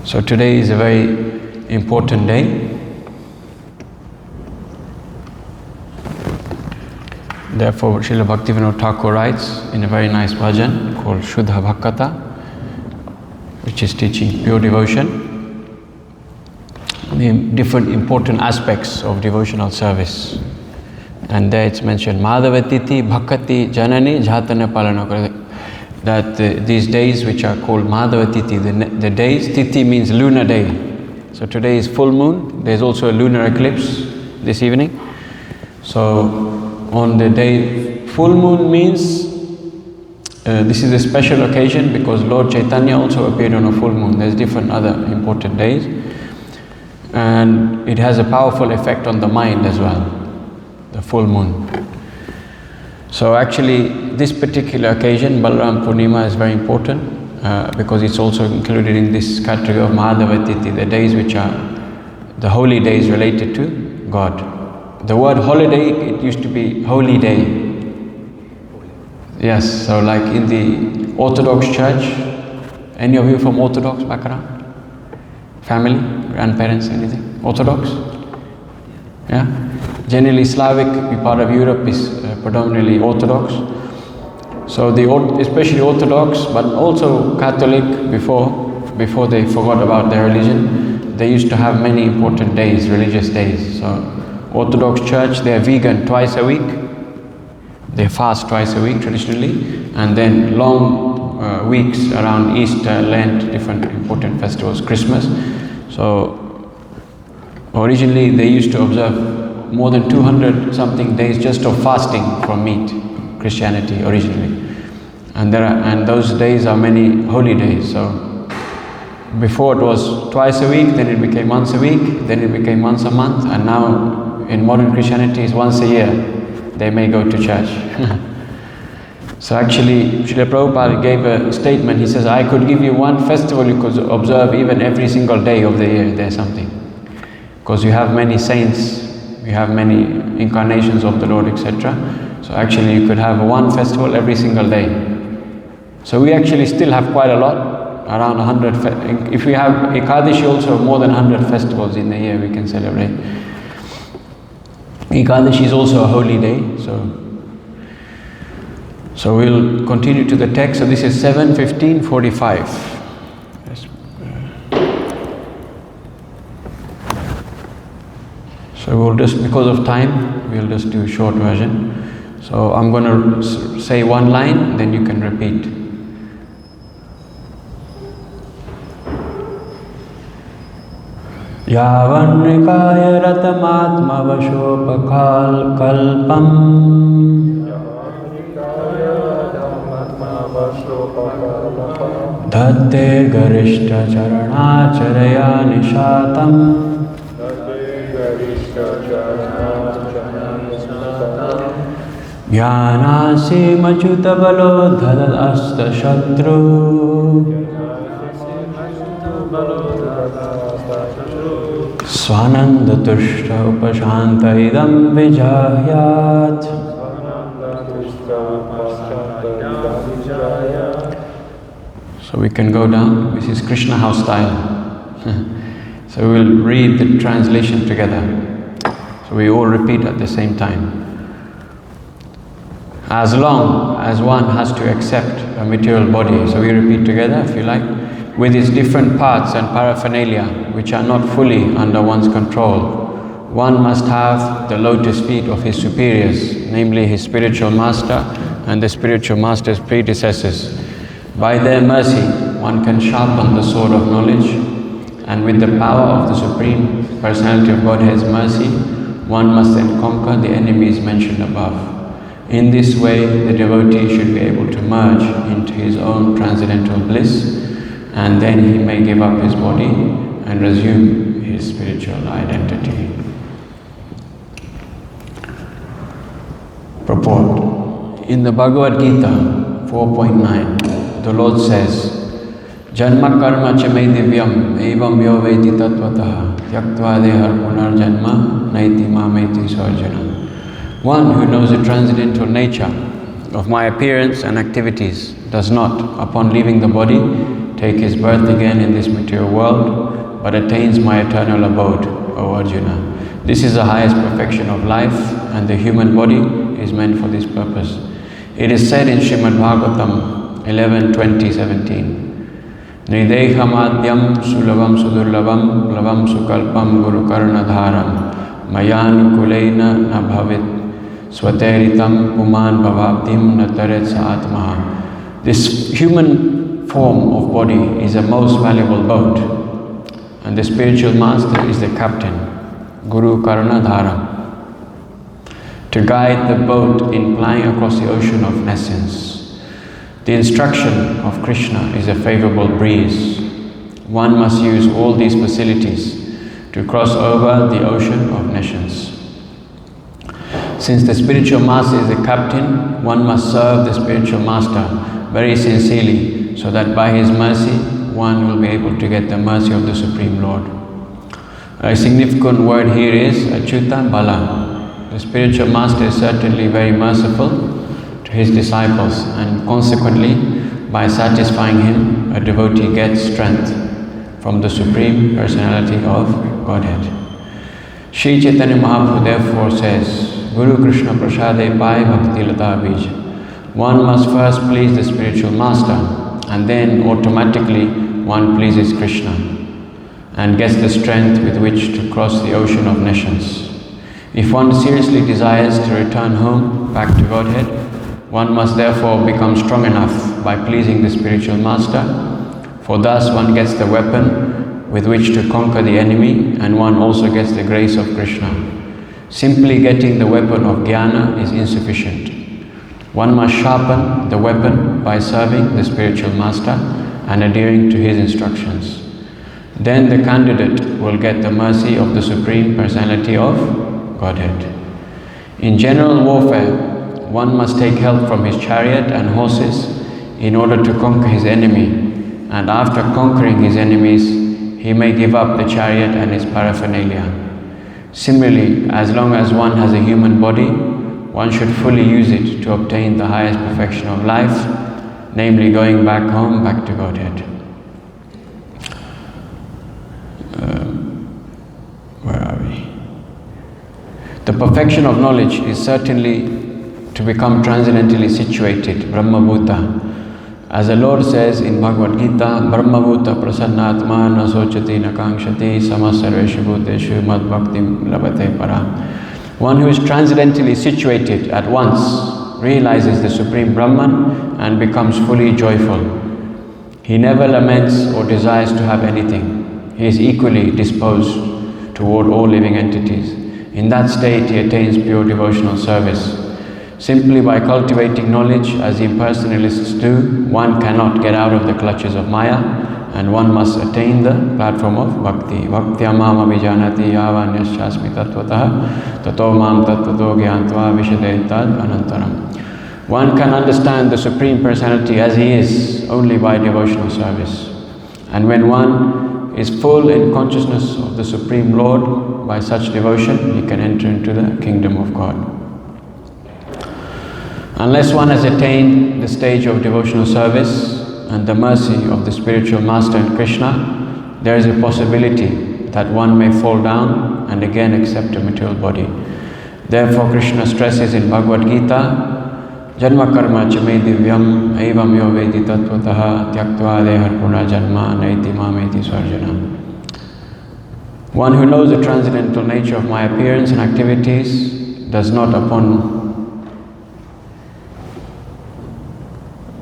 So today is a very important day. Therefore, Srila Bhaktivinoda Thakur writes in a very nice bhajan called Shuddha Bhakkata, which is teaching pure devotion, the different important aspects of devotional service. And there it's mentioned, Madhavatiti Bhakati Janani Jhatana Palanakara. That these days which are called Madhavatiti, the days, Titi means lunar day. So today is full moon, there's also a lunar eclipse this evening. So on the day, full moon means, this is a special occasion because Lord Chaitanya also appeared on a full moon. There's different other important days. And it has a powerful effect on the mind as well, the full moon. So actually, this particular occasion, Balarama Purnima, is very important because it's also included in this category of Madhavatiti, the days which are the holy days related to God. The word holiday, it used to be holy day. Yes, so like in the Orthodox Church, any of you from Orthodox background? Family, grandparents, anything? Orthodox? Yeah? Generally Slavic, part of Europe is predominantly Orthodox. So especially Orthodox, but also Catholic before they forgot about their religion, they used to have many important days, religious days. So Orthodox Church, they are vegan twice a week. They fast twice a week traditionally, and then long weeks around Easter, Lent, different important festivals, Christmas. So originally they used to observe more than 200 something days just of fasting from meat, Christianity originally. And those days are many holy days. So before it was twice a week, then it became once a week, then it became once a month, and now in modern Christianity it's once a year. They may go to church. So actually, Srila Prabhupada gave a statement. He says, I could give you one festival you could observe even every single day of the year, there's something. Because you have many saints, you have many incarnations of the Lord, etc. So actually you could have one festival every single day. So we actually still have quite a lot, around 100. If we have Ekadashi also, more than 100 festivals in the year we can celebrate. Ekadashi is also a holy day. So we'll continue to the text. So this is 7:15:45. So we'll just, because of time, we'll just do a short version. So I'm going to say one line, then you can repeat. Yavannikaya ratamatma vashopakal kalpam dhatte garishta charanacharaya nishatam Jnanasi machuta balo dhadal asta shatru Swananda tushta upashanta idam vijahyat. So we can go down. This is Krishna house style. So we'll read the translation together. So we all repeat at the same time. As long as one has to accept a material body, so we repeat together if you like, with its different parts and paraphernalia which are not fully under one's control, one must have the lotus feet of his superiors, namely his spiritual master and the spiritual master's predecessors. By their mercy, one can sharpen the sword of knowledge, and with the power of the Supreme Personality of Godhead's mercy, one must then conquer the enemies mentioned above. In this way, the devotee should be able to merge into his own transcendental bliss, and then he may give up his body and resume his spiritual identity. Purport. In the Bhagavad Gita 4.9, the Lord says, Janma karma cha me divyam evam yo veti tattvataha tyaktva dehar punar janma naiti mameti sarjana. One who knows the transcendental nature of my appearance and activities does not, upon leaving the body, take his birth again in this material world, but attains my eternal abode, O Arjuna. This is the highest perfection of life, and the human body is meant for this purpose. It is said in Srimad Bhagavatam 11:20-17, Nidehamadyam sulabam sudurlabam labam sukalpam guru karnadharam mayanukulena na bhavit swateritam puman bhavabdim nataret saatmaha. This human form of body is a most valuable boat, and the spiritual master is the captain, Guru Karnadharam, to guide the boat in plying across the ocean of nescience. The instruction of Krishna is a favorable breeze. One must use all these facilities to cross over the ocean of nescience. Since the spiritual master is the captain, one must serve the spiritual master very sincerely, so that by his mercy, one will be able to get the mercy of the Supreme Lord. A significant word here is Achyuta Bala. The spiritual master is certainly very merciful to his disciples, and consequently, by satisfying him, a devotee gets strength from the Supreme Personality of Godhead. Sri Chaitanya Mahaprabhu therefore says, Guru Krishna Prasade Pai Bhakti Lata Bij. One must first please the spiritual master, and then automatically one pleases Krishna and gets the strength with which to cross the ocean of nescience. If one seriously desires to return home, back to Godhead, one must therefore become strong enough by pleasing the spiritual master, for thus one gets the weapon with which to conquer the enemy, and one also gets the grace of Krishna. Simply getting the weapon of jnana is insufficient. One must sharpen the weapon by serving the spiritual master and adhering to his instructions. Then the candidate will get the mercy of the Supreme Personality of Godhead. In general warfare, one must take help from his chariot and horses in order to conquer his enemy, and after conquering his enemies, he may give up the chariot and its paraphernalia. Similarly, as long as one has a human body, one should fully use it to obtain the highest perfection of life, namely going back home, back to Godhead. Where are we? The perfection of knowledge is certainly to become transcendentally situated, Brahma Bhuta. As the Lord says in Bhagavad Gita, Brahma Bhuta prasannatma na sochati na kankshati samasarveshu bhuteshu mad bhaktim labate para. One who is transcendently situated at once realizes the Supreme Brahman and becomes fully joyful. He never laments or desires to have anything. He is equally disposed toward all living entities. In that state, he attains pure devotional service. Simply by cultivating knowledge, as impersonalists do, one cannot get out of the clutches of Maya, and one must attain the platform of Bhakti. Bhaktya mam abhijanati yavanyashasmi tattvataha tato mam tattvato gyantva vishadetad anantaram. One can understand the Supreme Personality as he is only by devotional service. And when one is full in consciousness of the Supreme Lord, by such devotion, he can enter into the kingdom of God. Unless one has attained the stage of devotional service and the mercy of the spiritual master and Krishna, there is a possibility that one may fall down and again accept a material body. Therefore Krishna stresses in Bhagavad Gita, Janma karma chame divyam evam yo vedi tattvataha tyaktva dehar puna janma naiti mameti sarjana. One who knows the transcendental nature of my appearance and activities does not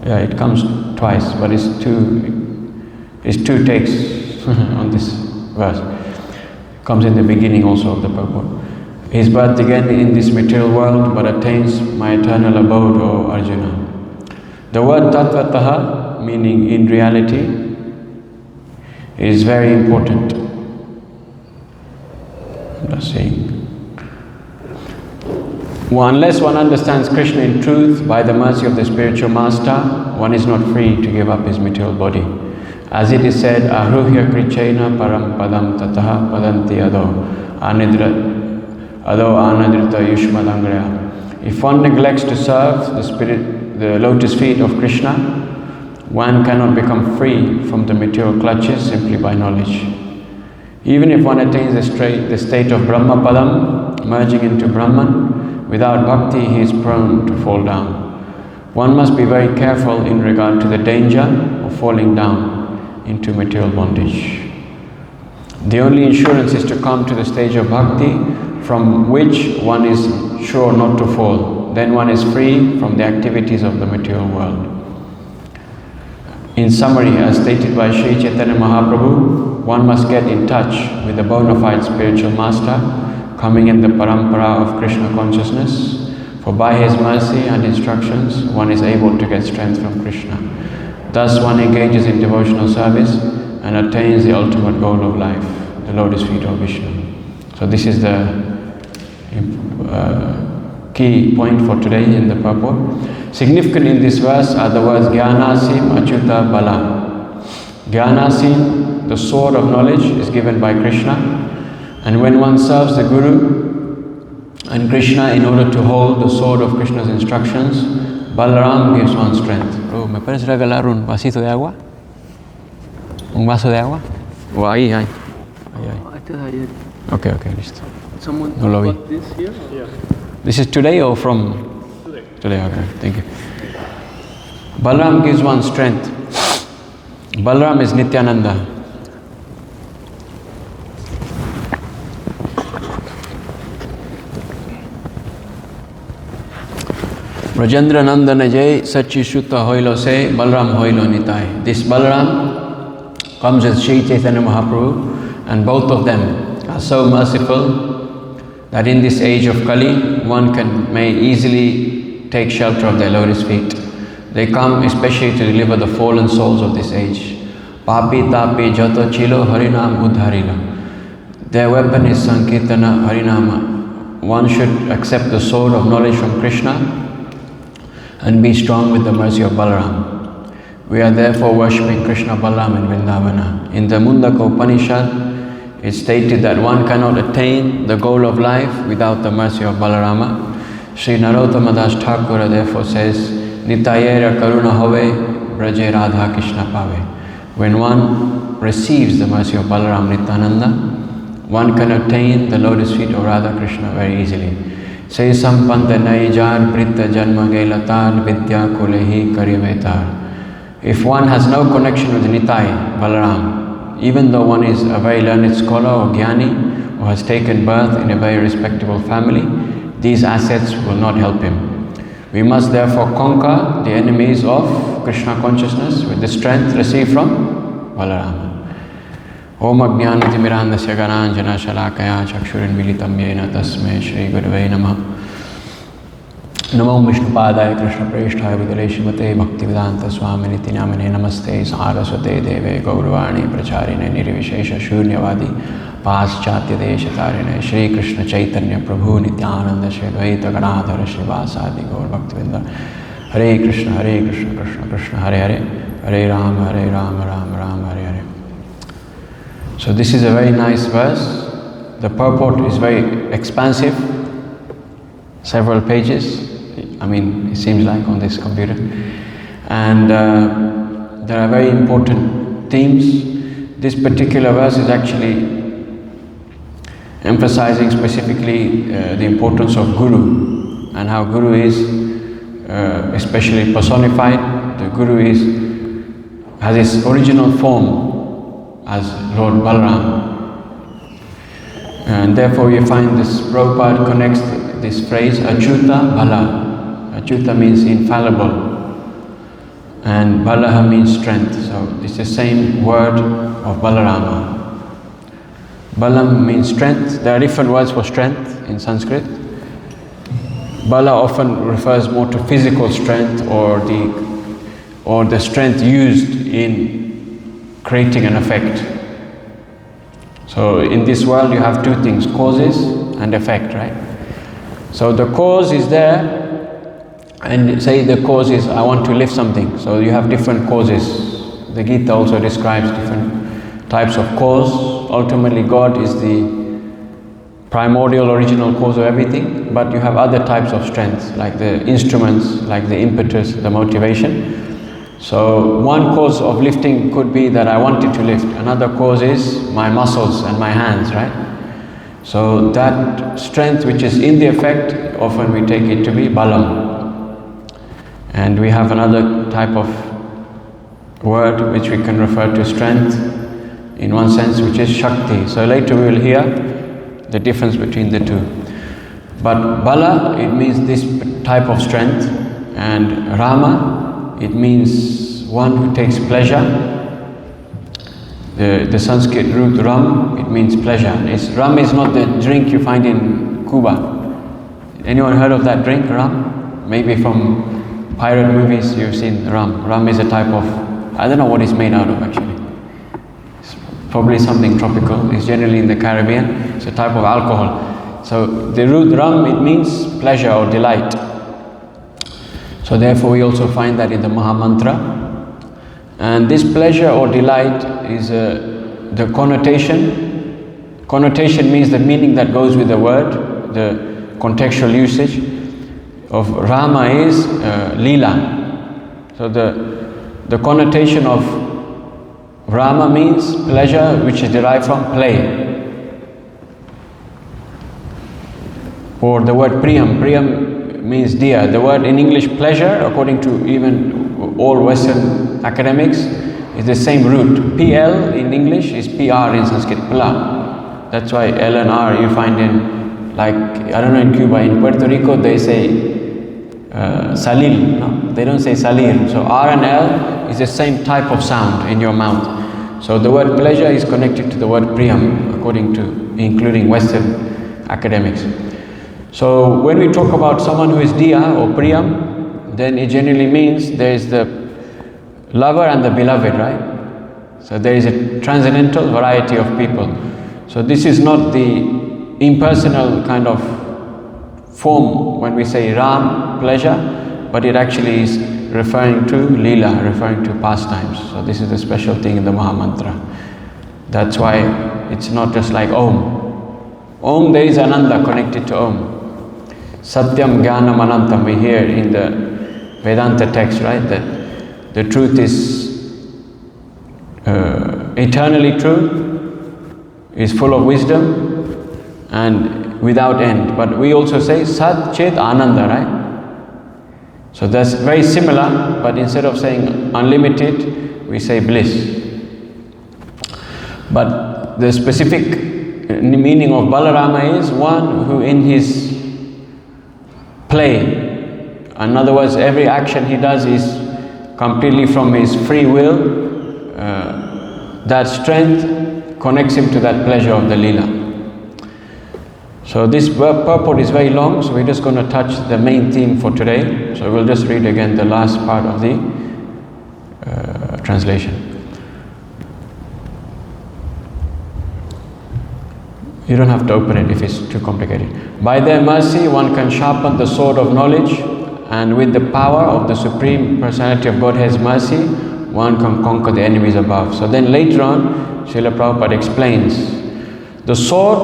it comes twice, but it's two takes on this verse. It comes in the beginning also of the purport. His birth again in this material world, but attains my eternal abode, O Arjuna. The word tattvataha, meaning in reality, is very important. I'm just saying. Unless one understands Krishna in truth, by the mercy of the spiritual master, one is not free to give up his material body. As it is said, Ahruhya krichena param padam tataha padanti ado anadrita yushmadangraya. If one neglects to serve the lotus feet of Krishna, One cannot become free from the material clutches simply by knowledge. Even if one attains the state of Brahma Padam, merging into Brahman, without bhakti he is prone to fall down. One must be very careful in regard to the danger of falling down into material bondage. The only insurance is to come to the stage of bhakti from which one is sure not to fall. Then one is free from the activities of the material world. In summary, as stated by Sri Chaitanya Mahaprabhu, one must get in touch with the bona fide spiritual master coming in the parampara of Krishna consciousness, for by his mercy and instructions one is able to get strength from Krishna. Thus one engages in devotional service and attains the ultimate goal of life, the lotus feet of Vishnu. So this is the key point for today in the purport. Significant in this verse are the words Jnanasim Achyuta Bala. Jnanasim, the sword of knowledge, is given by Krishna, and when one serves the Guru and Krishna in order to hold the sword of Krishna's instructions, Balarama gives one strength. Bro, ¿me puedes regalar un vasito de agua? ¿Un vaso de agua? O ahí, ahí. Okay, listo. Someone no lo vi. got this here? Yeah. This is today or from? Today, okay, thank you. Balaram gives one strength. Balaram is Nityananda. Rajendra Nandana Jai Sachi Shuta Hoilo Se Balaram Hoilo Nitai. This Balaram comes with Sri Chaitanya Mahaprabhu, and both of them are so merciful that in this age of Kali, one may easily take shelter of their lotus feet. They come especially to deliver the fallen souls of this age. Papi tapi jato chilo harinam udharila. Their weapon is Sankirtana Harinama. One should accept the sword of knowledge from Krishna and be strong with the mercy of Balaram. We are therefore worshipping Krishna Balaram in Vrindavana. In the Mundaka Upanishad, it's stated that one cannot attain the goal of life without the mercy of Balarama. Sri Narottama Das Thakur therefore says, Nitayera Karuna Hove, Braje Radha Krishna Pave. When one receives the mercy of Balaram Nityananda, one can attain the lotus feet of Radha Krishna very easily. Se sampanta naijar britta janma gelatar vidya kulehi karyavetar. If one has no connection with Nitai, Balaram, even though one is a very learned scholar or jnani, or has taken birth in a very respectable family, these assets will not help him. We must therefore conquer the enemies of Krishna consciousness with the strength received from Balarama. Om Ajnanatimirandasya Gananjana Shalakaya Chakshurin Militam Yena Tasme Shri Gurave Namah. Namo Vishnupadaya Krishna Preshthaya Vidale Shrimate Bhaktivedanta Swami Niti Namane Namaste Saraswate Deve Gauravani Pracharine Nirvishesha Shunyavadi Paschatya Deshatarine Shri Krishna Chaitanya Prabhu Nityananda Shri Advaita Ganadhara Srivasadi Gaur Bhaktivedanta. Hare Krishna Krishna Krishna Hare Hare Hare Rama Rama Rama Hare Hare. So this is a very nice verse. The purport is very expansive, several pages. I mean, it seems like on this computer. And there are very important themes. This particular verse is actually emphasizing specifically the importance of Guru and how Guru is especially personified. The Guru has its original form as Lord Balaram. And therefore you find this Prabhupada connects this phrase Achyuta Bala. Achyuta means infallible and Balaha means strength. So it's the same word of Balarama. Balam means strength. There are different words for strength in Sanskrit. Bala often refers more to physical strength or the strength used in creating an effect. So in this world you have two things, causes and effect, right? So the cause is there, and say the cause is I want to lift something. So you have different causes. The Gita also describes different types of cause. Ultimately God is the primordial original cause of everything, but you have other types of strength, like the instruments, like the impetus, the motivation. So one cause of lifting could be that I wanted to lift. Another cause is my muscles and my hands, right? So that strength which is in the effect, often we take it to be balam. And we have another type of word which we can refer to strength in one sense, which is shakti. So later we will hear the difference between the two. But bala, it means this type of strength, and rama, it means one who takes pleasure. The Sanskrit root ram, it means pleasure. Rum is not the drink you find in Cuba. Anyone heard of that drink, rum? Maybe from pirate movies you've seen rum. Rum is a type of, I don't know what it's made out of actually. It's probably something tropical. It's generally in the Caribbean. It's a type of alcohol. So the root ram, it means pleasure or delight. So therefore we also find that in the Maha Mantra. And this pleasure or delight is the connotation. Connotation means the meaning that goes with the word, the contextual usage of Rama is Leela. So the connotation of Rama means pleasure which is derived from play. Or the word Priyam. Priyam means dear. The word in English pleasure, according to even all Western academics, is the same root. PL in English is PR in Sanskrit, pla. That's why L and R you find in, like, I don't know, in Cuba, in Puerto Rico they say salil, no? They don't say salir. So R and L is the same type of sound in your mouth. So the word pleasure is connected to the word priyam, according to, including Western academics. So when we talk about someone who is diya or priyam, then it generally means there is the lover and the beloved, right? So there is a transcendental variety of people. So this is not the impersonal kind of form when we say Ram, pleasure, but it actually is referring to Leela, referring to pastimes. So this is a special thing in the Maha Mantra. That's why it's not just like Om. Om, there is Ananda connected to Om. Satyam Jnanam Anantam, we hear in the Vedanta text, right, that the truth is eternally true, is full of wisdom and without end. But we also say Sat Chit Ananda, right? So that's very similar, but instead of saying unlimited, we say bliss. But the specific meaning of Balarama is one who in his play, in other words, every action he does is completely from his free will. That strength connects him to that pleasure of the Leela. So this purport is very long, so we're just going to touch the main theme for today. So we'll just read again the last part of the translation. You don't have to open it if it's too complicated. By their mercy, one can sharpen the sword of knowledge, and with the power of the Supreme Personality of Godhead's mercy, one can conquer the enemies above. So then later on, Srila Prabhupada explains, the sword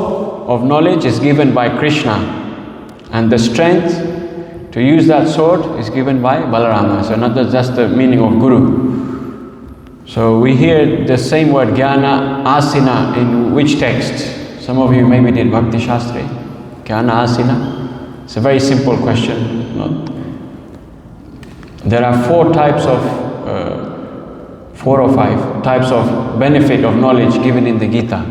of knowledge is given by Krishna, and the strength to use that sword is given by Balarama. So not just the meaning of Guru. So we hear the same word Jnana Asina in which text? Some of you maybe did Bhakti Shastri. Jnana Asina? It's a very simple question. There are four or five types of benefit of knowledge given in the Gita.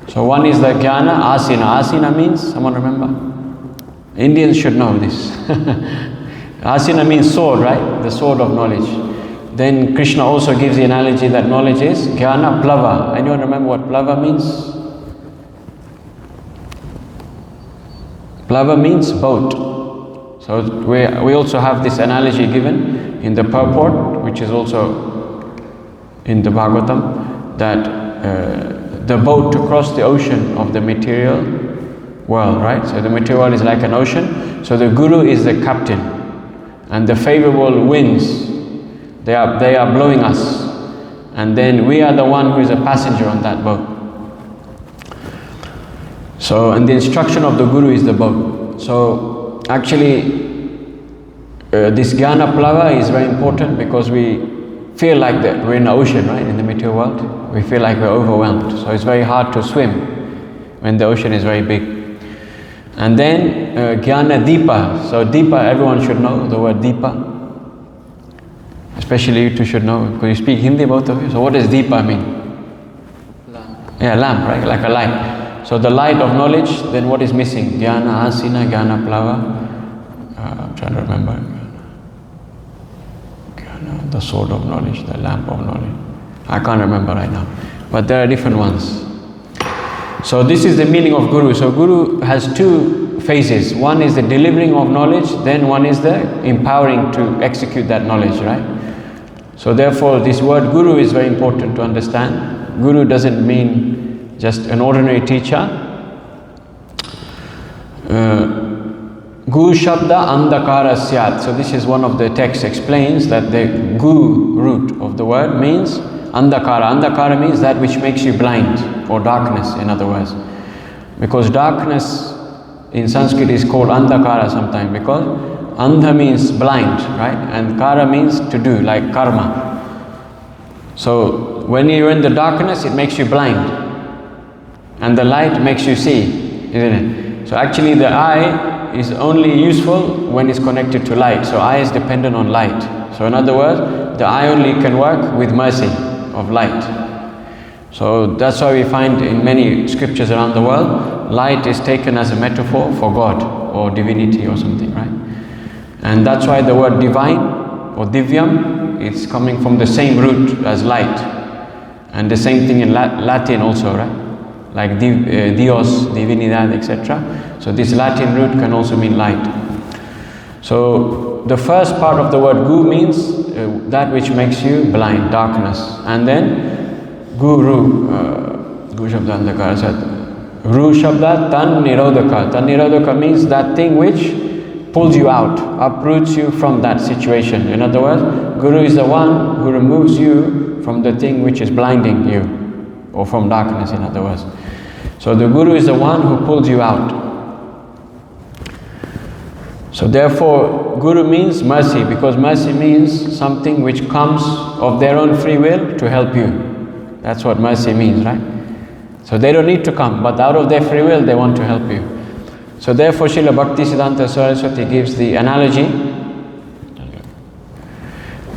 So one is the Jnana Asina. Asina means, someone remember? Indians should know this. Asina means sword, right? The sword of knowledge. Then Krishna also gives the analogy that knowledge is Jnana Plava. Anyone remember what Plava means? Plava means boat. So we also have this analogy given in the purport, which is also in the Bhagavatam, that the boat to cross the ocean of the material world, right? So the material world is like an ocean. So the Guru is the captain, and the favorable winds, they are blowing us, and then we are the one who is a passenger on that boat. So, and the instruction of the Guru is the boat. So actually, This Jnana Plava is very important because we feel like that we're in the ocean, right? In the material world, we feel like we're overwhelmed. So it's very hard to swim when the ocean is very big. And then Jnana Deepa. So Deepa, everyone should know the word Deepa. Especially you two should know, because you speak Hindi, both of you. So what does Deepa mean? Lamp. Yeah, lamp, right? Like a light. So the light of knowledge, then what is missing? Jnana Asina, Jnana Plava. I'm trying to remember. The sword of knowledge, the lamp of knowledge. I can't remember right now. But there are different ones. So this is the meaning of Guru. So Guru has two phases. One is the delivering of knowledge, then one is the empowering to execute that knowledge, right? So therefore this word Guru is very important to understand. Guru doesn't mean just an ordinary teacher. Gu Shabda Andakara Syat. So this is one of the texts explains that the Gu root of the word means Andakara. Andakara means that which makes you blind, or darkness in other words. Because darkness in Sanskrit is called Andakara sometimes, because Andha means blind, right? And Kara means to do, like karma. So when you're in the darkness, it makes you blind. And the light makes you see, isn't it? So actually the eye is only useful when it's connected to light. So eye is dependent on light. So in other words, the eye only can work with mercy of light. So that's why we find in many scriptures around the world, light is taken as a metaphor for God or divinity or something, right? And that's why the word divine or divyam is coming from the same root as light. And the same thing in Latin also, right? Like Dios, divinidad, etc. So this Latin root can also mean light. So the first part of the word Gu means that which makes you blind, darkness. And then Guru, Gu Shabda Andakara said, Ru Shabda Tan Nirodhaka. Tan Nirodhaka means that thing which pulls you out, uproots you from that situation. In other words, Guru is the one who removes you from the thing which is blinding you, or from darkness in other words. So the Guru is the one who pulls you out. So therefore, Guru means mercy, because mercy means something which comes of their own free will to help you. That's what mercy means, right? So they don't need to come, but out of their free will they want to help you. So therefore Srila Bhaktisiddhanta Saraswati gives the analogy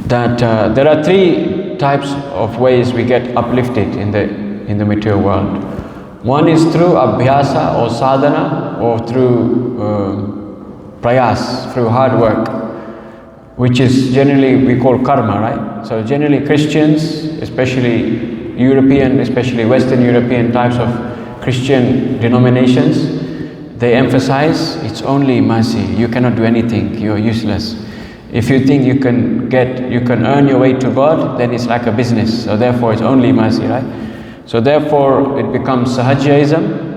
that there are three types of ways we get uplifted in the material world. One is through abhyasa or sadhana, or through prayas, through hard work, which is generally we call karma, right? So generally Christians, especially European, especially Western European types of Christian denominations, they emphasize it's only mercy. You cannot do anything, you're useless. If you think you can earn your way to God, then it's like a business. So therefore it's only mercy, right? So therefore it becomes Sahajaism.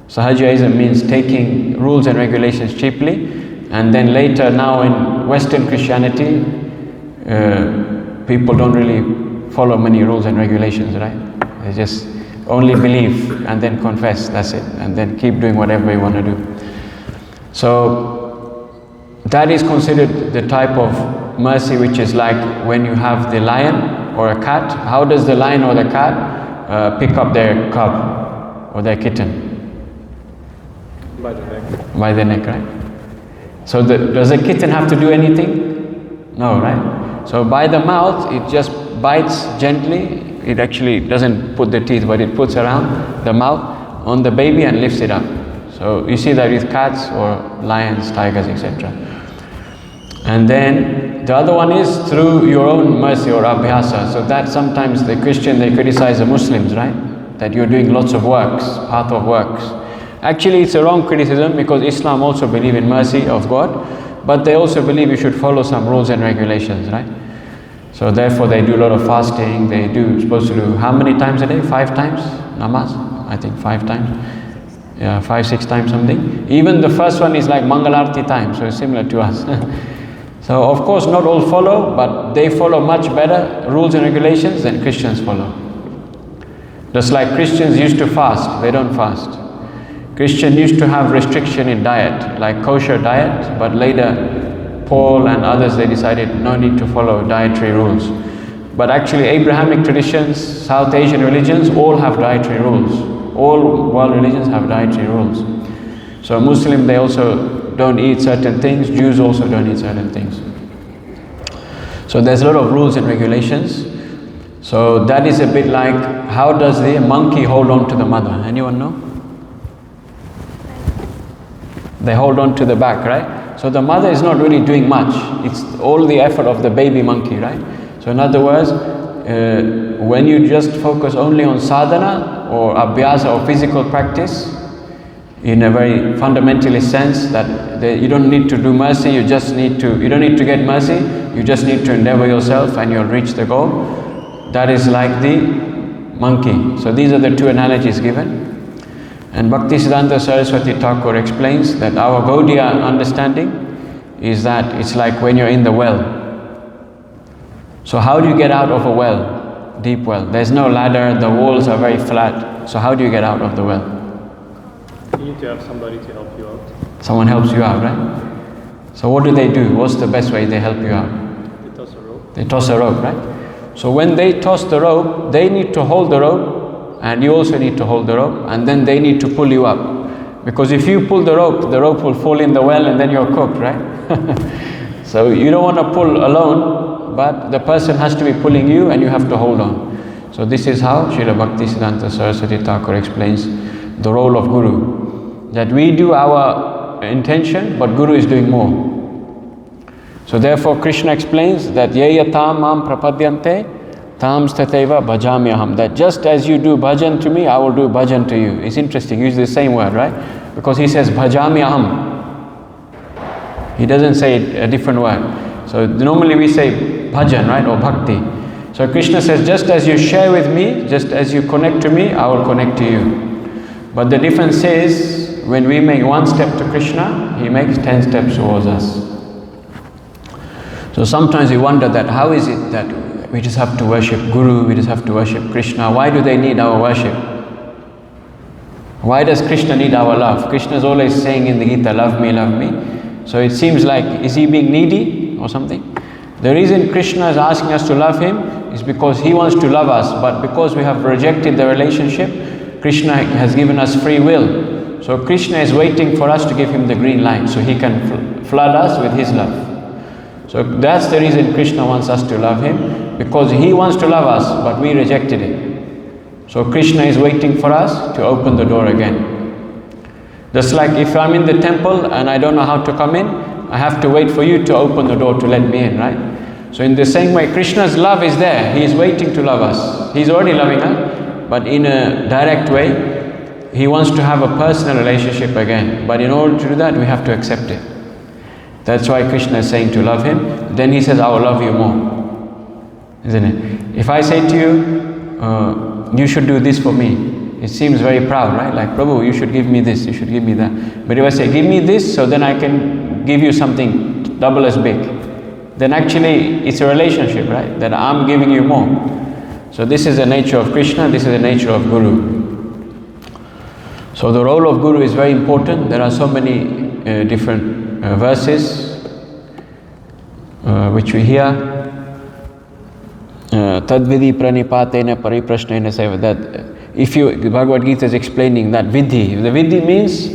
Sahajaism means taking rules and regulations cheaply. And then later now in Western Christianity, people don't really follow many rules and regulations, right? They just only believe and then confess, that's it. And then keep doing whatever you want to do. So that is considered the type of mercy which is like when you have the lion or a cat. How does the lion or the cat pick up their cub or their kitten? By the neck. By the neck, right? So does the kitten have to do anything? No, right? So by the mouth, it just bites gently. It actually doesn't put the teeth, but it puts around the mouth on the baby and lifts it up. So you see that with cats or lions, tigers, etc. And then the other one is through your own mercy or abhyasa. So that sometimes the Christian, they criticize the Muslims, right? That you're doing lots of works, path of works. Actually, it's a wrong criticism, because Islam also believe in mercy of God, but they also believe you should follow some rules and regulations, right? So therefore they do a lot of fasting. They supposed to do how many times a day? 5 times namaz? I think 5 times. Yeah, 5, 6 times something. Even the first one is like Mangalarti time, so it's similar to us. So of course not all follow, but they follow much better rules and regulations than Christians follow. Just like Christians used to fast, they don't fast. Christian used to have restriction in diet, like kosher diet, but later Paul and others, they decided no need to follow dietary rules. But actually Abrahamic traditions, South Asian religions, all have dietary rules. All world religions have dietary rules. So Muslim, they also don't eat certain things, Jews also don't eat certain things. So there's a lot of rules and regulations. So that is a bit like, how does the monkey hold on to the mother? Anyone know? They hold on to the back, right? So the mother is not really doing much. It's all the effort of the baby monkey, right? So in other words, when you just focus only on sadhana or abhyasa or physical practice, in a very fundamentalist sense, that you don't need to do mercy, you don't need to get mercy, you just need to endeavor yourself and you'll reach the goal. That is like the monkey. So these are the two analogies given. And Bhaktisiddhanta Saraswati Thakur explains that our Gaudiya understanding is that it's like when you're in the well. So how do you get out of a well, deep well? There's no ladder, the walls are very flat. So how do you get out of the well? You need to have somebody to help you out. Someone helps you out, right? So what do? What's the best way they help you out? They toss a rope. They toss a rope, right? So when they toss the rope, they need to hold the rope, and you also need to hold the rope, and then they need to pull you up. Because if you pull the rope will fall in the well and then you're cooked, right? So you don't want to pull alone, but the person has to be pulling you and you have to hold on. So this is how Srila Bhaktisiddhanta Saraswati Thakur explains the role of Guru. That we do our intention, but Guru is doing more. So therefore Krishna explains that Yeya tam mam prapadyante tam stateva bhajamyaham, that just as you do bhajan to me, I will do bhajan to you. It's interesting, he uses the same word, right? Because he says bhajamyaham. He doesn't say a different word. So normally we say bhajan, right, or bhakti. So Krishna says, just as you share with me, just as you connect to me, I will connect to you. But the difference is, when we make one step to Krishna, he makes 10 steps towards us. So sometimes we wonder that how is it that we just have to worship Guru, we just have to worship Krishna? Why do they need our worship? Why does Krishna need our love? Krishna is always saying in the Gita, love me, love me. So it seems like, is he being needy or something? The reason Krishna is asking us to love him is because he wants to love us, but because we have rejected the relationship, Krishna has given us free will. So Krishna is waiting for us to give him the green light so he can flood us with his love. So that's the reason Krishna wants us to love him, because he wants to love us, but we rejected it. So Krishna is waiting for us to open the door again. Just like if I'm in the temple and I don't know how to come in, I have to wait for you to open the door to let me in, right? So in the same way, Krishna's love is there. He is waiting to love us. He's already loving us, but in a direct way, he wants to have a personal relationship again. But in order to do that, we have to accept it. That's why Krishna is saying to love him. Then he says, I will love you more. Isn't it? If I say to you, you should do this for me, it seems very proud, right? Like, Prabhu, you should give me this, you should give me that. But if I say, give me this, so then I can give you something double as big, then actually it's a relationship, right? That I'm giving you more. So this is the nature of Krishna, this is the nature of Guru. So the role of Guru is very important. There are so many different verses which we hear. Tadvidhi pranipatena pariprashnena seva, that if you, the Bhagavad Gita is explaining that vidhi. The vidhi means,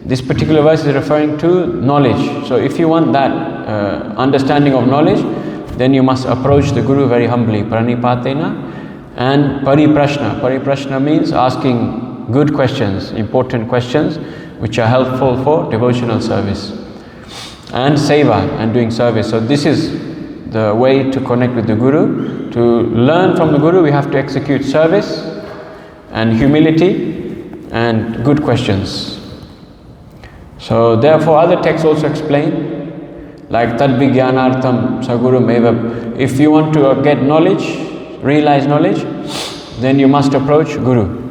this particular verse is referring to knowledge. So if you want that understanding of knowledge, then you must approach the Guru very humbly. Pranipatena and pariprashna. Pariprashna means asking good questions, important questions, which are helpful for devotional service. And seva, and doing service. So this is the way to connect with the Guru. To learn from the Guru, we have to execute service and humility and good questions. So therefore other texts also explain, like Tadvijnanartham Sagurum Eva. If you want to get knowledge, realize knowledge, then you must approach Guru.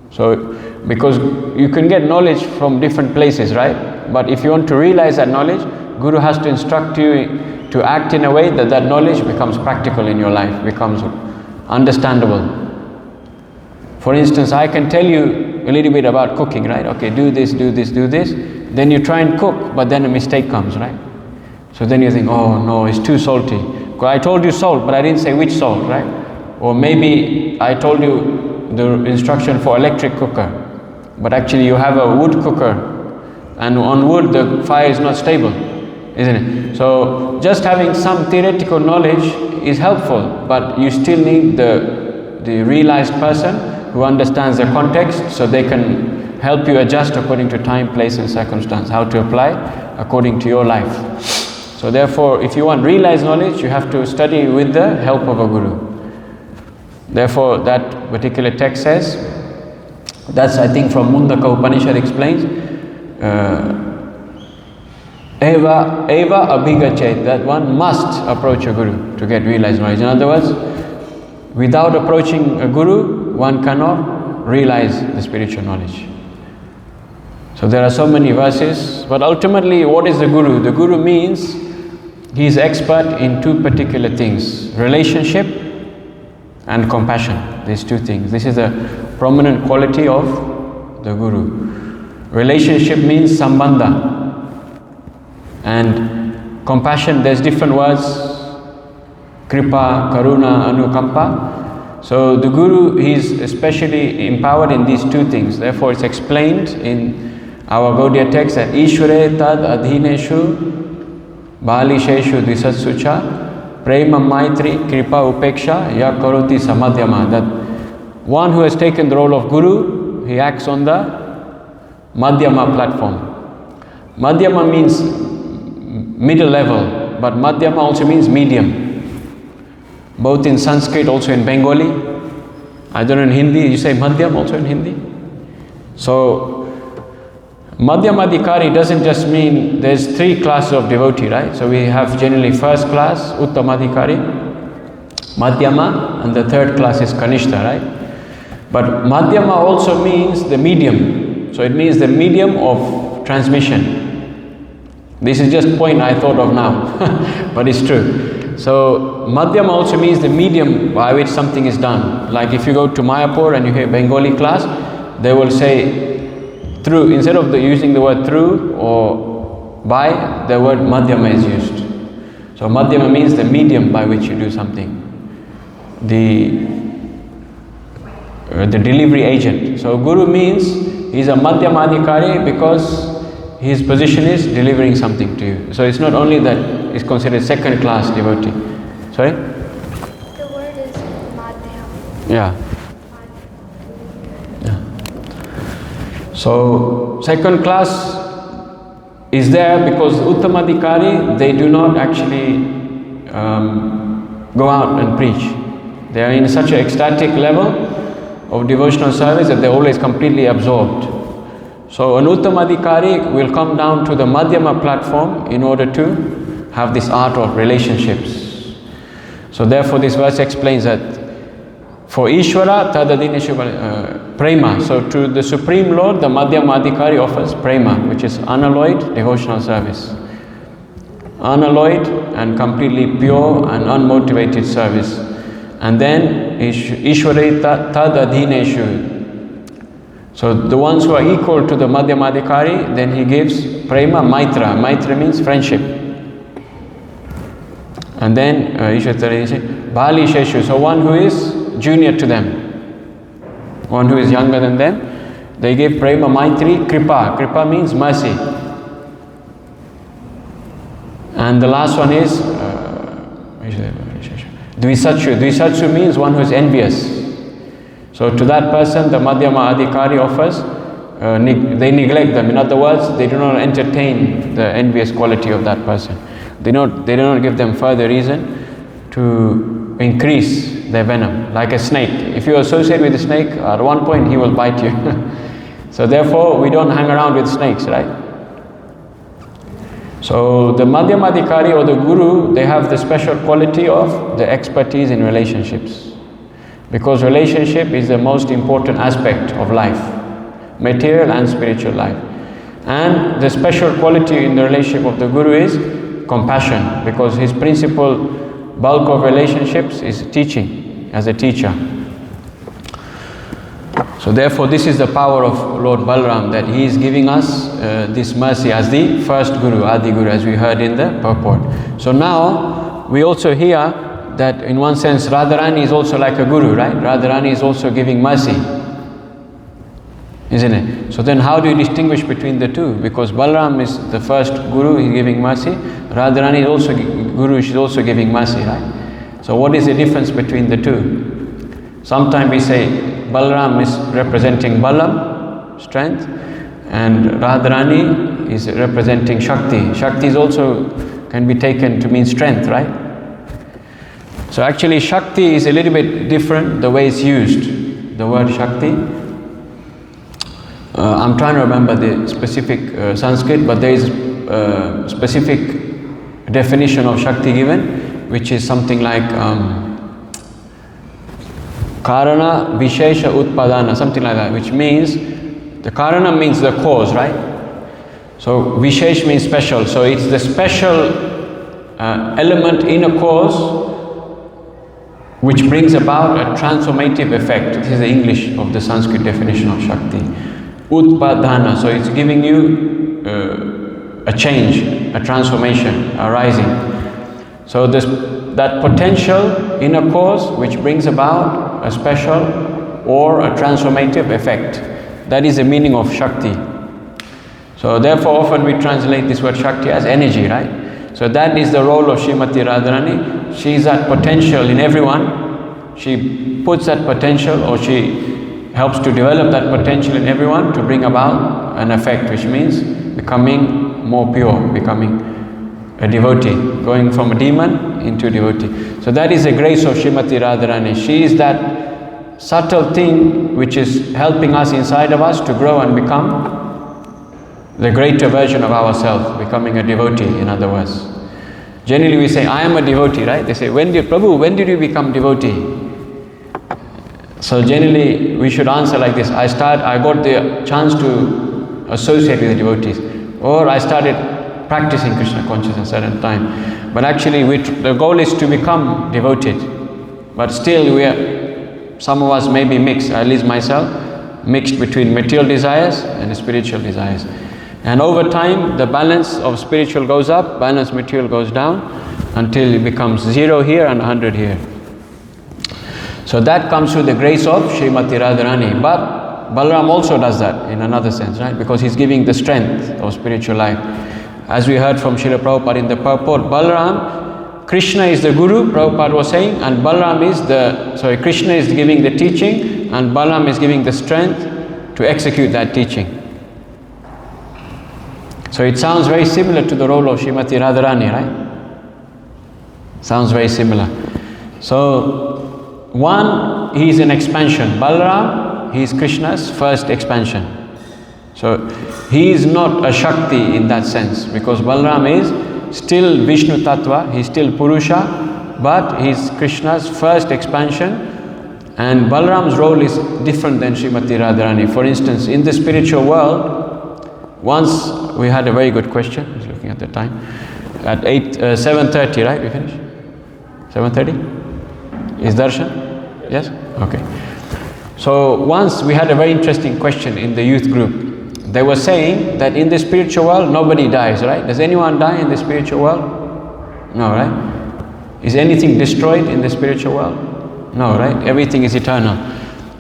So, because you can get knowledge from different places, right? But if you want to realize that knowledge, Guru has to instruct you to act in a way that that knowledge becomes practical in your life, becomes understandable. For instance, I can tell you a little bit about cooking, right? Okay, do this, do this, do this. Then you try and cook, but then a mistake comes, right? So then you think, oh no, it's too salty. Because I told you salt, but I didn't say which salt, right? Or maybe I told you the instruction for electric cooker, but actually you have a wood cooker, and on wood the fire is not stable, isn't it? So just having some theoretical knowledge is helpful, but you still need the realized person who understands the context, so they can help you adjust according to time, place and circumstance, how to apply according to your life. So therefore, if you want realized knowledge, you have to study with the help of a guru. Therefore, that particular text says, that's I think from Mundaka Upanishad explains, Eva abhigachet, that one must approach a guru to get realized knowledge. In other words, without approaching a guru, one cannot realize the spiritual knowledge. So there are so many verses, but ultimately what is the guru? The guru means he is expert in two particular things: relationship and compassion. These two things. This is a prominent quality of the guru. Relationship means sambandha. And compassion, there's different words: kripa, karuna, anukampa. So the guru, he's especially empowered in these two things. Therefore it's explained in our Gaudiya text that Ishware tad adhineshu balisheshu dvisatsucha prema maitri kripa upeksha ya karoti samadhyama. That one who has taken the role of guru, he acts on the madhyama platform. Madhyama means middle level, but madhyama also means medium. Both in Sanskrit, also in Bengali. I don't know in Hindi, you say madhyam also in Hindi? So Madhyamadhikari doesn't just mean there's three classes of devotee, right? So we have generally first class, Uttamadhikari, Madhyama, and the third class is Kanishta, right? But Madhyama also means the medium. So it means the medium of transmission. This is just a point I thought of now, but it's true. So Madhyama also means the medium by which something is done. Like if you go to Mayapur and you hear Bengali class, they will say through, instead of using the word through or by, the word madhyama is used. So madhyama means the medium by which you do something, the delivery agent. So guru means he's a madhyamadhikari because his position is delivering something to you. So it's not only that he's considered second class devotee. Sorry? The word is madhyam. Yeah. So second class is there because Uttamadhikari, they do not actually go out and preach. They are in such an ecstatic level of devotional service that they're always completely absorbed. So an Uttamadhikari will come down to the Madhyama platform in order to have this art of relationships. So therefore this verse explains that for Ishvara, tadadineshu prema. So to the Supreme Lord, the Madhyamadhikari offers prema, which is unalloyed devotional service. Unalloyed and completely pure and unmotivated service. And then Ishvare tadadineshu. So the ones who are equal to the Madhyamadhikari, then he gives prema maitra. Maitra means friendship. And then Ishvara tadadineshu bali sheshu. So one who is junior to them, one who is younger than them, they give prema maitri kripa. Kripa means mercy. And the last one is dvisatsu. Dvisatsu means one who is envious. So to that person the Madhyama Adhikari offers, they neglect them. In other words, they do not entertain the envious quality of that person. They do not give them further reason to increase their venom, like a snake. If you associate with a snake, at one point he will bite you. So therefore we don't hang around with snakes, right? So the Madhyamadhikari or the Guru, they have the special quality of the expertise in relationships. Because relationship is the most important aspect of life, material and spiritual life. And the special quality in the relationship of the Guru is compassion, because his principal bulk of relationships is teaching, as a teacher. So therefore this is the power of Lord Balaram, that he is giving us this mercy as the first Guru, Adi Guru, as we heard in the purport. So now we also hear that in one sense Radharani is also like a Guru, right? Radharani is also giving mercy, isn't it? So then how do you distinguish between the two? Because Balaram is the first Guru, he is giving mercy. Radharani is also Guru, she is also giving mercy, right? So what is the difference between the two? Sometimes we say Balaram is representing Balam, strength, and Radharani is representing Shakti. Shakti is also can be taken to mean strength, right? So actually Shakti is a little bit different, the way it's used, the word Shakti. I'm trying to remember the specific Sanskrit, but there is a specific definition of Shakti given, which is something like Karana Vishesha Utpadana, something like that, which means, the Karana means the cause, right? So Vishesh means special, so it's the special element in a cause which brings about a transformative effect. This is the English of the Sanskrit definition of Shakti. Utpadana, so it's giving you a change, a transformation, a rising. So that potential in a cause which brings about a special or a transformative effect. That is the meaning of Shakti. So therefore often we translate this word Shakti as energy, right? So that is the role of Srimati Radharani. She is that potential in everyone. She puts that potential, or she helps to develop that potential in everyone to bring about an effect, which means becoming more pure, becoming a devotee, going from a demon into a devotee. So that is the grace of Srimati Radharani. She is that subtle thing which is helping us inside of us to grow and become the greater version of ourselves, becoming a devotee, in other words. Generally we say, I am a devotee, right? They say, Prabhu, when did you become devotee? So generally we should answer like this, I got the chance to associate with the devotees, or I started practicing Krishna consciousness at a certain time. But actually the goal is to become devoted. But still some of us may be mixed, at least myself, mixed between material desires and spiritual desires. And over time, the balance of spiritual goes up, balance material goes down, until it becomes 0 here and 100 here. So that comes through the grace of Srimati Radharani. But Balaram also does that in another sense, right? Because he's giving the strength of spiritual life. As we heard from Srila Prabhupada in the purport, Krishna is the Guru, Prabhupada was saying, and Krishna is giving the teaching, and Balaram is giving the strength to execute that teaching. So it sounds very similar to the role of Srimati Radharani, right? Sounds very similar. So, one, he is an expansion. Balaram, he is Krishna's first expansion. So, he is not a Shakti in that sense, because Balaram is still Vishnu Tattva, he is still Purusha, but he is Krishna's first expansion, and Balaram's role is different than Srimati Radharani. For instance, in the spiritual world, once we had a very good question, I was looking at the time, at 7:30, right, we finished? 7:30? Is darshan? Yes? Okay. So once we had a very interesting question in the youth group. They were saying that in the spiritual world, nobody dies, right? Does anyone die in the spiritual world? No, right? Is anything destroyed in the spiritual world? No, right? Everything is eternal.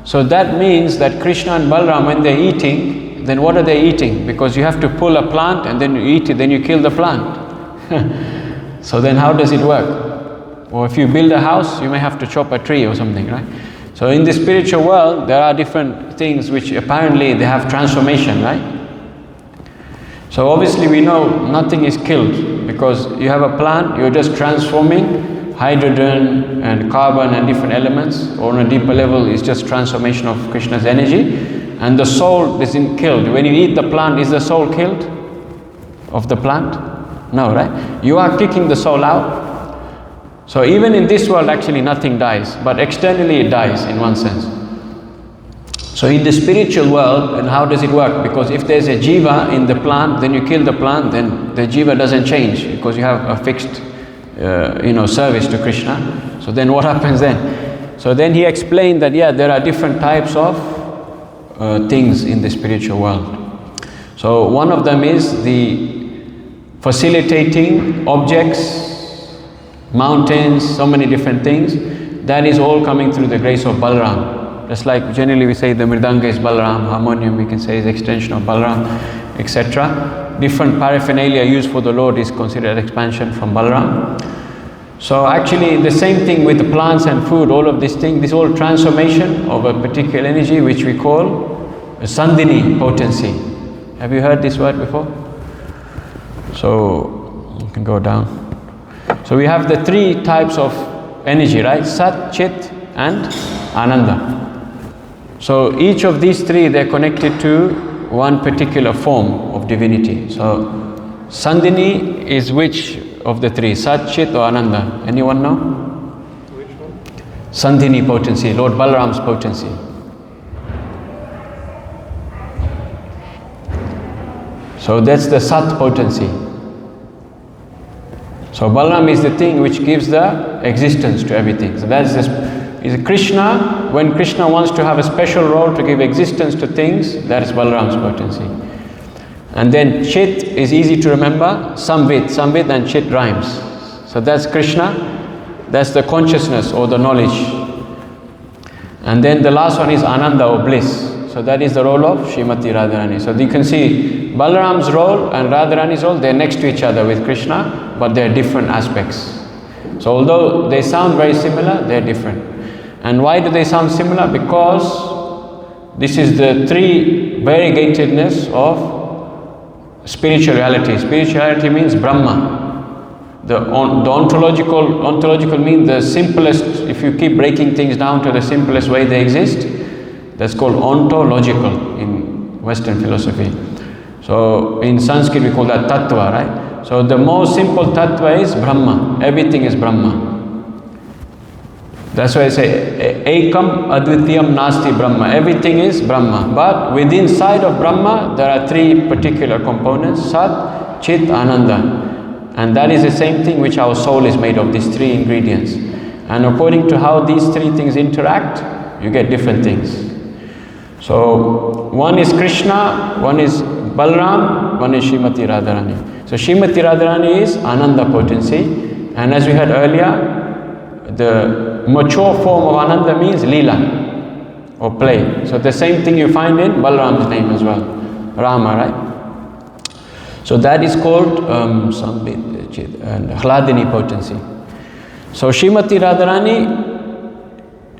So that means that Krishna and Balaram, when they're eating, then what are they eating? Because you have to pull a plant and then you eat it, then you kill the plant. So then how does it work? Or if you build a house, you may have to chop a tree or something, right? So in the spiritual world, there are different things which apparently they have transformation, right? So obviously we know nothing is killed, because you have a plant, you're just transforming hydrogen and carbon and different elements, or on a deeper level it's just transformation of Krishna's energy. And the soul isn't killed. When you eat the plant, is the soul killed of the plant? No, right? You are kicking the soul out. So even in this world, actually nothing dies, but externally it dies in one sense. So in the spiritual world, and how does it work? Because if there's a jiva in the plant, then you kill the plant, then the jiva doesn't change, because you have a fixed service to Krishna. So then what happens then? So then he explained that there are different types of things in the spiritual world. So one of them is the facilitating objects, mountains, so many different things. That is all coming through the grace of Balaram. Just like generally we say the Mridanga is Balaram, harmonium we can say is extension of Balaram, etc. Different paraphernalia used for the Lord is considered expansion from Balaram. So actually the same thing with the plants and food, all of these things, this whole transformation of a particular energy which we call a Sandhini potency. Have you heard this word before? So you can go down. So we have the three types of energy, right? Sat, Chit and Ananda. So each of these three, they're connected to one particular form of divinity. So Sandhini is which of the three? Sat, Chit or Ananda? Anyone know? Which one? Sandhini potency, Lord Balaram's potency. So that's the Sat potency. So Balaram is the thing which gives the existence to everything. So that's this is Krishna. When Krishna wants to have a special role to give existence to things, that is Balaram's potency. And then Chit is easy to remember, Samvit and Chit rhymes. So that's Krishna, that's the consciousness or the knowledge. And then the last one is Ananda or bliss. So that is the role of Srimati Radharani. So you can see Balaram's role and Radharani's role, they're next to each other with Krishna, but they're different aspects. So although they sound very similar, they're different. And why do they sound similar? Because this is the three variegatedness of spirituality. Spirituality means Brahma. The ontological means the simplest, if you keep breaking things down to the simplest way they exist, that's called ontological in Western philosophy. So in Sanskrit we call that tattva, right? So the most simple tattva is Brahma. Everything is Brahma. That's why I say ekam advitiyam nasti Brahma. Everything is Brahma. But within side of Brahma there are three particular components: Sat, Chit, Ananda. And that is the same thing which our soul is made of, these three ingredients. And according to how these three things interact, you get different things. So one is Krishna, one is Balaram, one is Srimati Radharani. So Srimati Radharani is Ananda potency, and as we heard earlier, the mature form of Ananda means Leela or play. So the same thing you find in Balaram's name as well, Rama, right? So that is called Hladini potency. So Srimati Radharani,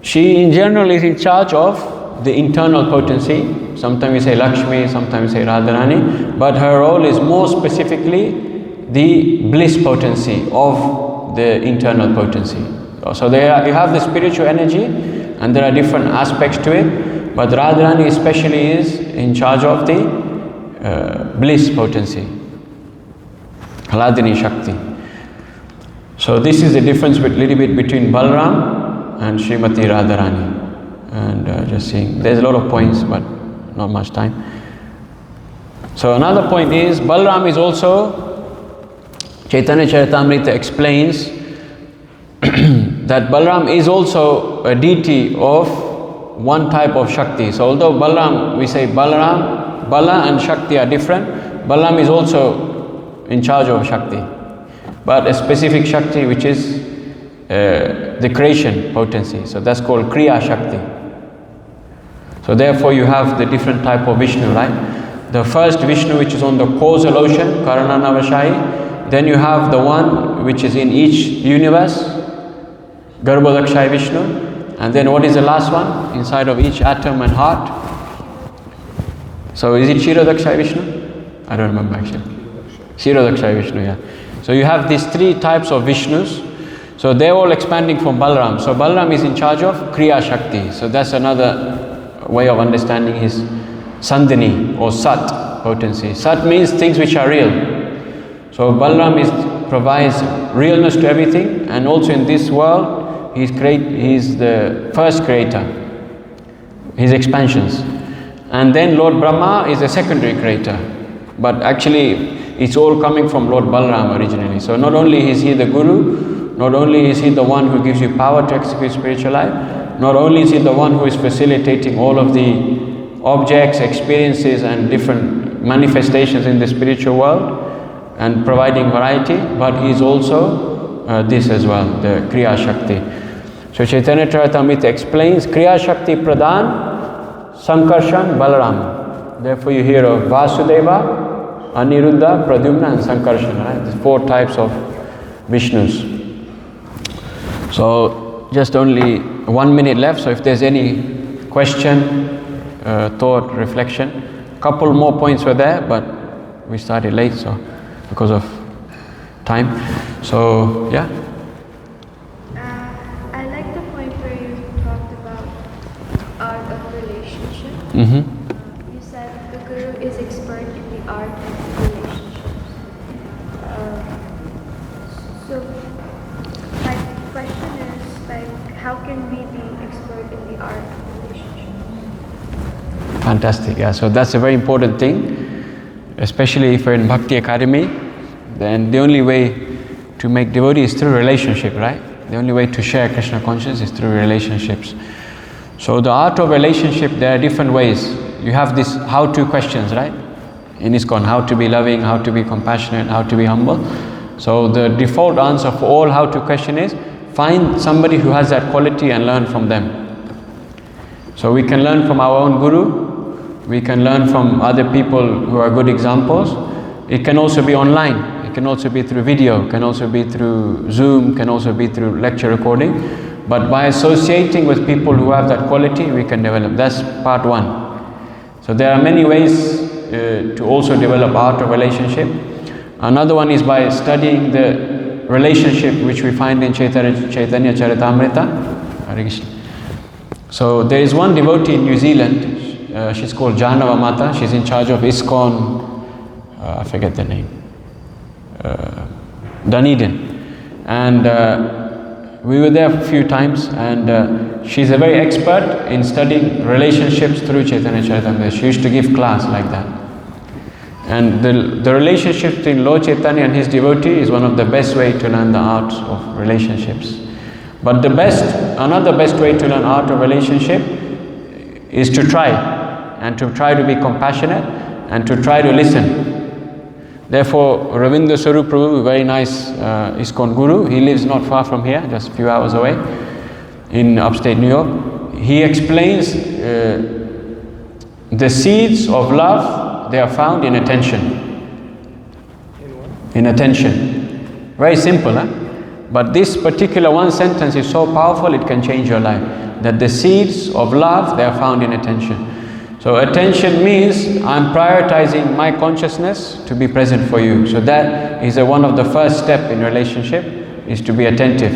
she in general is in charge of the internal potency. Sometimes we say Lakshmi, sometimes we say Radharani, but her role is more specifically the bliss potency of the internal potency. So you have the spiritual energy and there are different aspects to it, but Radharani especially is in charge of the bliss potency, Hladini Shakti. So this is the difference little bit between Balaram and Srimati Radharani. And just seeing, there's a lot of points but not much time. So another point is, Balaram is also, Chaitanya Charitamrita explains that Balaram is also a deity of one type of Shakti. So although Balaram, we say Balaram, Bala and Shakti are different, Balaram is also in charge of Shakti. But a specific Shakti which is the creation potency. So that's called Kriya Shakti. So therefore you have the different type of Vishnu, right? The first Vishnu which is on the causal ocean, Karananavashayi. Then you have the one which is in each universe, Garbhodakshaya Vishnu. And then what is the last one? Inside of each atom and heart. So is it Kshirodakshaya Vishnu? I don't remember actually. Kshirodakshaya Vishnu, yeah. So you have these three types of Vishnus. So they're all expanding from Balaram. So Balaram is in charge of Kriya Shakti. So that's another way of understanding his Sandhini or Sat potency. Sat means things which are real. So Balaram provides realness to everything, and also in this world he's the first creator, his expansions. And then Lord Brahma is a secondary creator, but actually it's all coming from Lord Balaram originally. So not only is he the Guru, not only is he the one who gives you power to execute spiritual life, not only is he the one who is facilitating all of the objects, experiences and different manifestations in the spiritual world and providing variety, but he is also this as well, the Kriya Shakti. So Chaitanya Charitamrita explains Kriya Shakti Pradhan, Sankarshan, Balarama. Therefore you hear of Vasudeva, Aniruddha, Pradyumna and Sankarshan, right? The 4 types of Vishnus. So just only 1 minute left, so if there's any question, thought, reflection. Couple more points were there, but we started late, so because of time. So yeah. I like the point where you talked about art of relationship. Mm-hmm. You said the guru is expert in the art of relationships. So my question is, like, how can we be expert in the art of relationships? Fantastic, yeah. So that's a very important thing, especially if you're in Bhakti Academy. Then the only way to make devotee is through relationship, right? The only way to share Krishna consciousness is through relationships. So the art of relationship, there are different ways. You have these how-to questions, right? In ISKCON, how to be loving, how to be compassionate, how to be humble. So the default answer for all how-to question is, find somebody who has that quality and learn from them. So we can learn from our own guru, we can learn from other people who are good examples. It can also be online, it can also be through video, can also be through Zoom, can also be through lecture recording. But by associating with people who have that quality, we can develop. That's part 1. So there are many ways to also develop art of relationship. Another one is by studying the relationship which we find in Chaitanya Charitamrita. Hare Krishna. So there is one devotee in New Zealand, she's called Janava Mata, she's in charge of ISKCON, I forget the name, Dunedin. And we were there a few times, and she's a very expert in studying relationships through Chaitanya Charitamrita. She used to give class like that. And the relationship between Lord Chaitanya and his devotee is one of the best way to learn the art of relationships. But another best way to learn art of relationship is to try, and to try to be compassionate, and to try to listen. Therefore, Ravinda Swarup Prabhu, a very nice ISKCON guru, he lives not far from here, just a few hours away, in upstate New York. He explains the seeds of love, they are found in attention. In attention. Very simple, huh? But this particular one sentence is so powerful, it can change your life. That the seeds of love, they are found in attention. So attention means I'm prioritizing my consciousness to be present for you. So that is one of the first step in relationship, is to be attentive.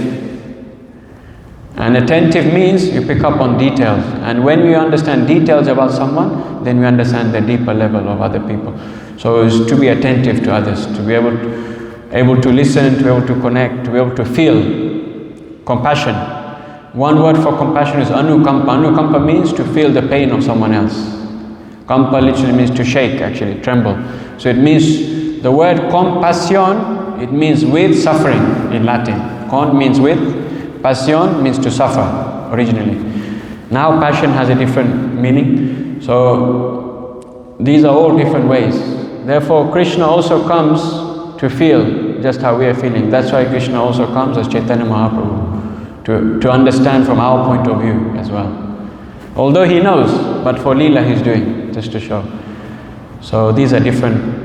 And attentive means you pick up on details. And when we understand details about someone, then we understand the deeper level of other people. So it's to be attentive to others, to be able to listen, to be able to connect, to be able to feel compassion. One word for compassion is anukampa. Anukampa means to feel the pain of someone else. Kampa literally means to shake, actually, tremble. So it means, the word compassion, it means with suffering in Latin. Con means with, passion means to suffer, originally. Now passion has a different meaning. So these are all different ways. Therefore Krishna also comes to feel just how we are feeling. That's why Krishna also comes as Chaitanya Mahaprabhu, to understand from our point of view as well. Although he knows, but for Leela he's doing, just to show. So these are different